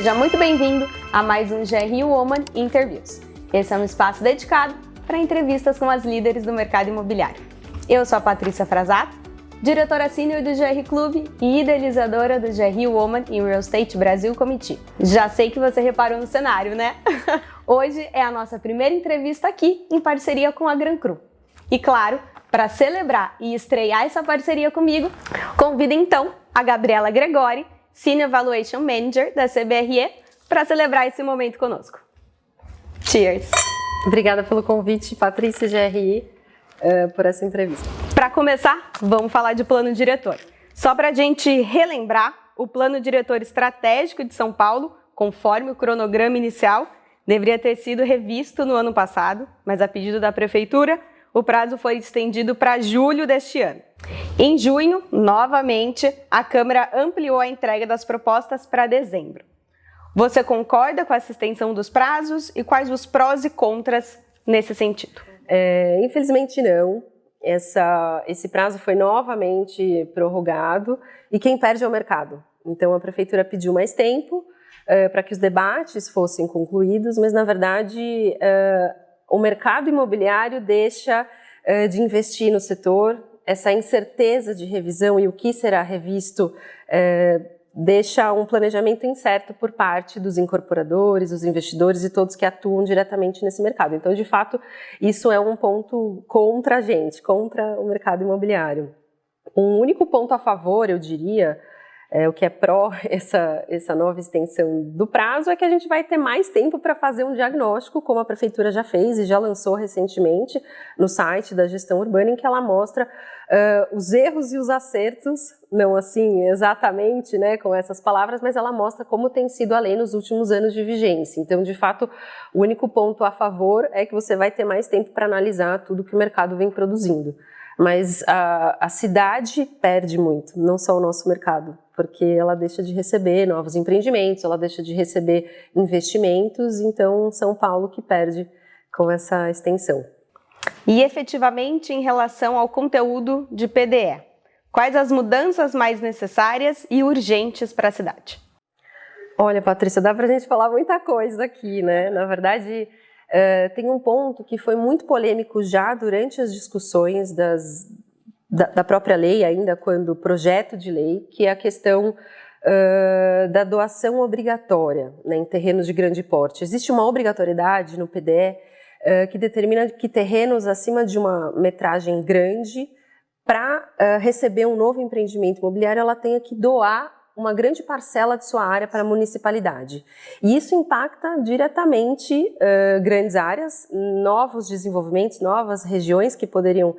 Seja muito bem-vindo a mais um GRI Woman Interviews. Esse é um espaço dedicado para entrevistas com as líderes do mercado imobiliário. Eu sou a Patrícia Frasato, diretora sênior do GR Clube e idealizadora do GRI Woman in Real Estate Brasil Committee. Já sei que você reparou no cenário, né? Hoje é a nossa primeira entrevista aqui em parceria com a Gran Cru. E claro, para celebrar e estrear essa parceria comigo, convido então a Gabriela Gregori, Senior Valuation Manager da CBRE, para celebrar esse momento conosco. Cheers! Obrigada pelo convite, Patrícia GRI, por essa entrevista. Para começar, vamos falar de plano diretor. Só para a gente relembrar, o plano diretor estratégico de São Paulo, conforme o cronograma inicial, deveria ter sido revisto no ano passado, mas a pedido da Prefeitura, o prazo foi estendido para julho deste ano. Em junho, novamente, a Câmara ampliou a entrega das propostas para dezembro. Você concorda com essa extensão dos prazos e quais os prós e contras nesse sentido? Infelizmente não. Esse prazo foi novamente prorrogado e quem perde é o mercado. Então a Prefeitura pediu mais tempo para que os debates fossem concluídos, mas na verdade o mercado imobiliário deixa de investir no setor. Essa incerteza de revisão e o que será revisto deixa um planejamento incerto por parte dos incorporadores, dos investidores e todos que atuam diretamente nesse mercado. Então, de fato, isso é um ponto contra a gente, contra o mercado imobiliário. Um único ponto a favor, eu diria, o que é pró essa nova extensão do prazo, é que a gente vai ter mais tempo para fazer um diagnóstico, como a Prefeitura já fez e já lançou recentemente no site da gestão urbana, em que ela mostra os erros e os acertos, não assim exatamente, né, com essas palavras, mas ela mostra como tem sido a lei nos últimos anos de vigência. Então, de fato, o único ponto a favor é que você vai ter mais tempo para analisar tudo que o mercado vem produzindo. Mas a cidade perde muito, não só o nosso mercado, porque ela deixa de receber novos empreendimentos, ela deixa de receber investimentos, então São Paulo que perde com essa extensão. E efetivamente em relação ao conteúdo de PDE, quais as mudanças mais necessárias e urgentes para a cidade? Olha, Patrícia, dá para a gente falar muita coisa aqui, né? Na verdade, tem um ponto que foi muito polêmico já durante as discussões da própria lei, ainda quando projeto de lei, que é a questão da doação obrigatória, né, em terrenos de grande porte. Existe uma obrigatoriedade no PDE que determina que terrenos acima de uma metragem grande, para receber um novo empreendimento imobiliário, ela tenha que doar uma grande parcela de sua área para a municipalidade. E isso impacta diretamente grandes áreas, novos desenvolvimentos, novas regiões que poderiam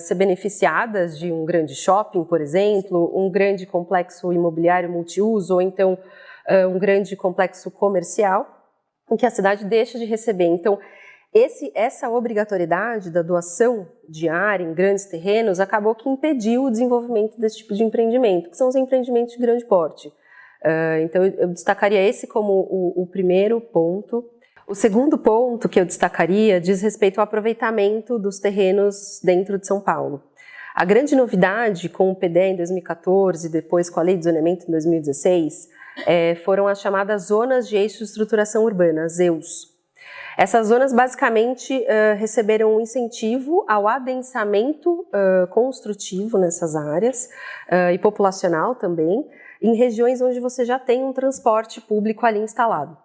ser beneficiadas de um grande shopping, por exemplo, um grande complexo imobiliário multiuso, ou então um grande complexo comercial, em que a cidade deixa de receber. Então, essa obrigatoriedade da doação de área em grandes terrenos acabou que impediu o desenvolvimento desse tipo de empreendimento, que são os empreendimentos de grande porte. Então, eu destacaria esse como o primeiro ponto. O segundo ponto que eu destacaria diz respeito ao aproveitamento dos terrenos dentro de São Paulo. A grande novidade com o PDE em 2014 e depois com a Lei de Zoneamento em 2016 foram as chamadas Zonas de Eixo de Estruturação Urbana, ZEUS. Essas zonas basicamente receberam um incentivo ao adensamento construtivo nessas áreas e populacional também, em regiões onde você já tem um transporte público ali instalado.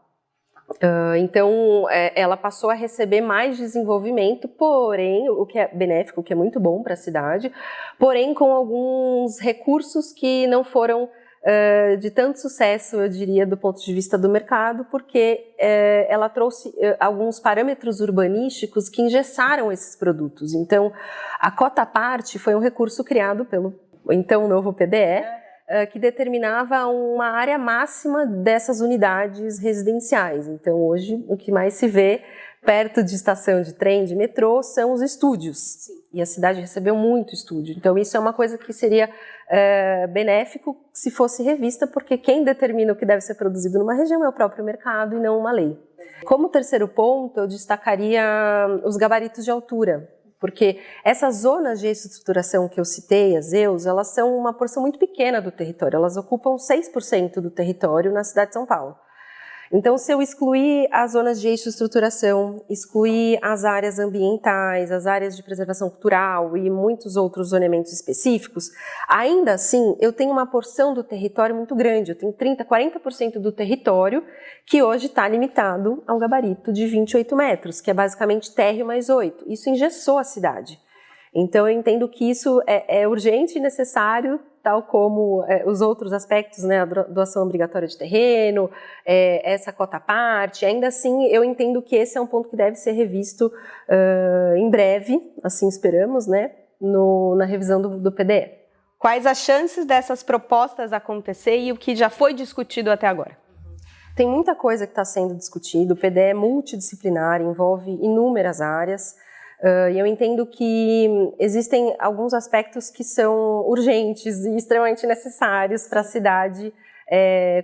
Então, ela passou a receber mais desenvolvimento, porém, o que é benéfico, o que é muito bom para a cidade, porém com alguns recursos que não foram de tanto sucesso, eu diria, do ponto de vista do mercado, porque ela trouxe alguns parâmetros urbanísticos que engessaram esses produtos. Então, a cota à parte foi um recurso criado pelo então novo PDE, que determinava uma área máxima dessas unidades residenciais. Então, hoje, o que mais se vê perto de estação de trem, de metrô, são os estúdios. Sim. E a cidade recebeu muito estúdio. Então, isso é uma coisa que seria benéfico se fosse revista, porque quem determina o que deve ser produzido numa região é o próprio mercado e não uma lei. Como terceiro ponto, eu destacaria os gabaritos de altura, porque essas zonas de estruturação que eu citei, as ZEUS, elas são uma porção muito pequena do território, elas ocupam 6% do território na cidade de São Paulo. Então, se eu excluir as zonas de eixo estruturação, excluir as áreas ambientais, as áreas de preservação cultural e muitos outros zoneamentos específicos, ainda assim eu tenho uma porção do território muito grande, eu tenho 30%, 40% do território que hoje está limitado a um gabarito de 28 metros, que é basicamente térreo mais 8. Isso engessou a cidade. Então, eu entendo que isso é urgente e necessário, tal como os outros aspectos, né, a doação obrigatória de terreno, essa cota à parte. Ainda assim, eu entendo que esse é um ponto que deve ser revisto em breve, assim esperamos, né, na revisão do PDE. Quais as chances dessas propostas acontecer e o que já foi discutido até agora? Tem muita coisa que está sendo discutida, o PDE é multidisciplinar, envolve inúmeras áreas. E eu entendo que existem alguns aspectos que são urgentes e extremamente necessários para a cidade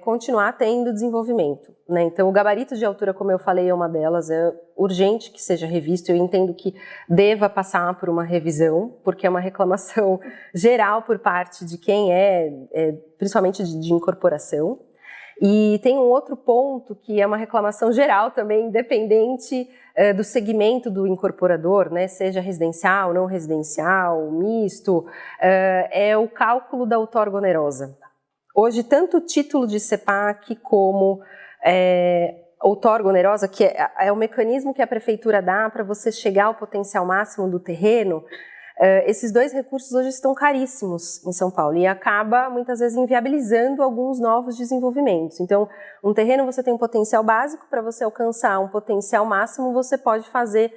continuar tendo desenvolvimento, né? Então, o gabarito de altura, como eu falei, é uma delas, é urgente que seja revisto. Eu entendo que deva passar por uma revisão, porque é uma reclamação geral por parte de quem principalmente de incorporação. E tem um outro ponto que é uma reclamação geral também, independente do segmento do incorporador, né, seja residencial, não residencial, misto, é o cálculo da outorga onerosa. Hoje, tanto o título de CEPAC como outorga onerosa, que é o mecanismo que a prefeitura dá para você chegar ao potencial máximo do terreno, esses dois recursos hoje estão caríssimos em São Paulo e acaba muitas vezes inviabilizando alguns novos desenvolvimentos. Então, um terreno você tem um potencial básico, para você alcançar um potencial máximo você pode fazer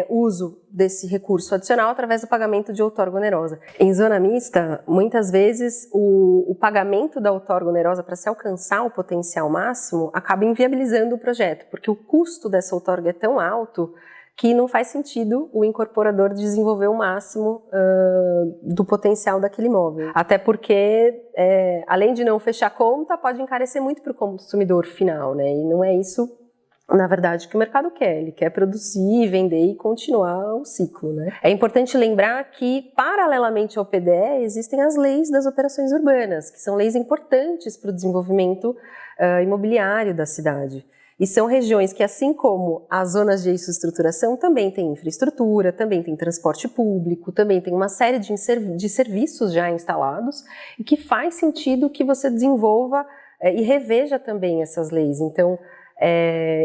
uso desse recurso adicional através do pagamento de outorga onerosa. Em zona mista, muitas vezes o pagamento da outorga onerosa para se alcançar o potencial máximo acaba inviabilizando o projeto, porque o custo dessa outorga é tão alto que não faz sentido o incorporador desenvolver o máximo do potencial daquele imóvel. Até porque, além de não fechar conta, pode encarecer muito para o consumidor final, né? E não é isso, na verdade, que o mercado quer. Ele quer produzir, vender e continuar o ciclo, né? É importante lembrar que, paralelamente ao PDE, existem as leis das operações urbanas, que são leis importantes para o desenvolvimento imobiliário da cidade. E são regiões que, assim como as zonas de eixo-estruturação, também tem infraestrutura, também tem transporte público, também tem uma série de serviços já instalados e que faz sentido que você desenvolva e reveja também essas leis. Então,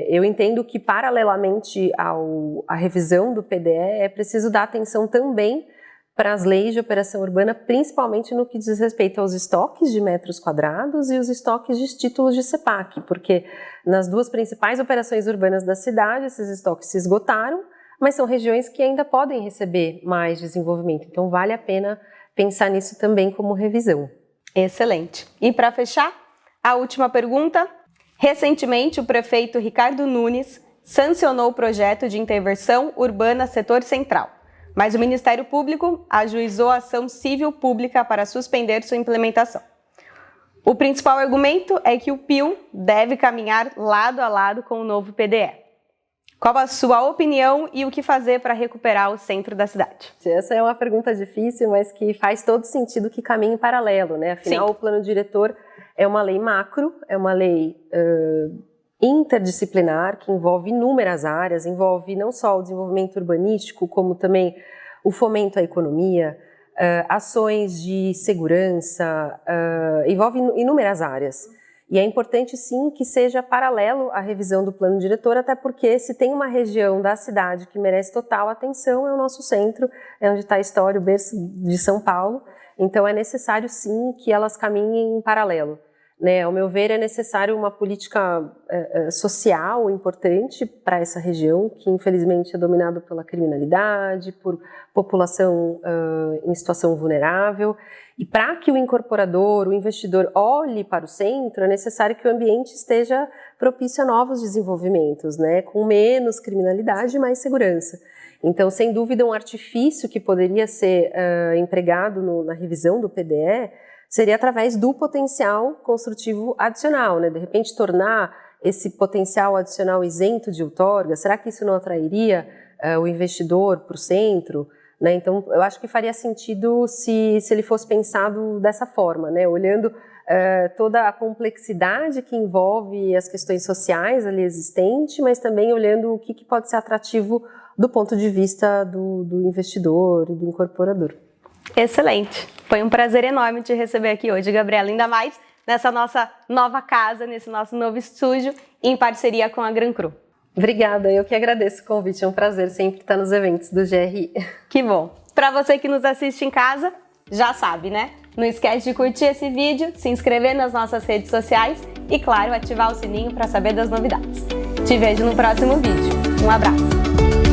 eu entendo que, paralelamente à revisão do PDE, é preciso dar atenção também para as leis de operação urbana, principalmente no que diz respeito aos estoques de metros quadrados e os estoques de títulos de CEPAC, porque nas duas principais operações urbanas da cidade, esses estoques se esgotaram, mas são regiões que ainda podem receber mais desenvolvimento, então vale a pena pensar nisso também como revisão. Excelente. E para fechar, a última pergunta. Recentemente, o prefeito Ricardo Nunes sancionou o projeto de intervenção urbana setor central, mas o Ministério Público ajuizou a ação civil pública para suspender sua implementação. O principal argumento é que o PIL deve caminhar lado a lado com o novo PDE. Qual a sua opinião e o que fazer para recuperar o centro da cidade? Essa é uma pergunta difícil, mas que faz todo sentido que caminhe em paralelo, né? Afinal, Sim. O plano diretor é uma lei macro, é uma lei interdisciplinar, que envolve inúmeras áreas, envolve não só o desenvolvimento urbanístico, como também o fomento à economia, ações de segurança, envolve inúmeras áreas. E é importante, sim, que seja paralelo à revisão do plano diretor, até porque se tem uma região da cidade que merece total atenção, é o nosso centro, é onde está a história, o berço de São Paulo. Então é necessário, sim, que elas caminhem em paralelo. Né, ao meu ver, é necessário uma política social importante para essa região, que infelizmente é dominada pela criminalidade, por população em situação vulnerável. E para que o incorporador, o investidor olhe para o centro, é necessário que o ambiente esteja propício a novos desenvolvimentos, né, com menos criminalidade e mais segurança. Então, sem dúvida, um artifício que poderia ser empregado na revisão do PDE seria através do potencial construtivo adicional, né? De repente tornar esse potencial adicional isento de outorga, será que isso não atrairia o investidor para o centro? Né? Então, eu acho que faria sentido se ele fosse pensado dessa forma, né? Olhando toda a complexidade que envolve as questões sociais ali existentes, mas também olhando o que pode ser atrativo do ponto de vista do investidor e do incorporador. Excelente! Foi um prazer enorme te receber aqui hoje, Gabriela, ainda mais nessa nossa nova casa, nesse nosso novo estúdio, em parceria com a Gran Cru. Obrigada, eu que agradeço o convite, é um prazer sempre estar nos eventos do GRI. Que bom! Para você que nos assiste em casa, já sabe, né? Não esquece de curtir esse vídeo, se inscrever nas nossas redes sociais e, claro, ativar o sininho para saber das novidades. Te vejo no próximo vídeo. Um abraço!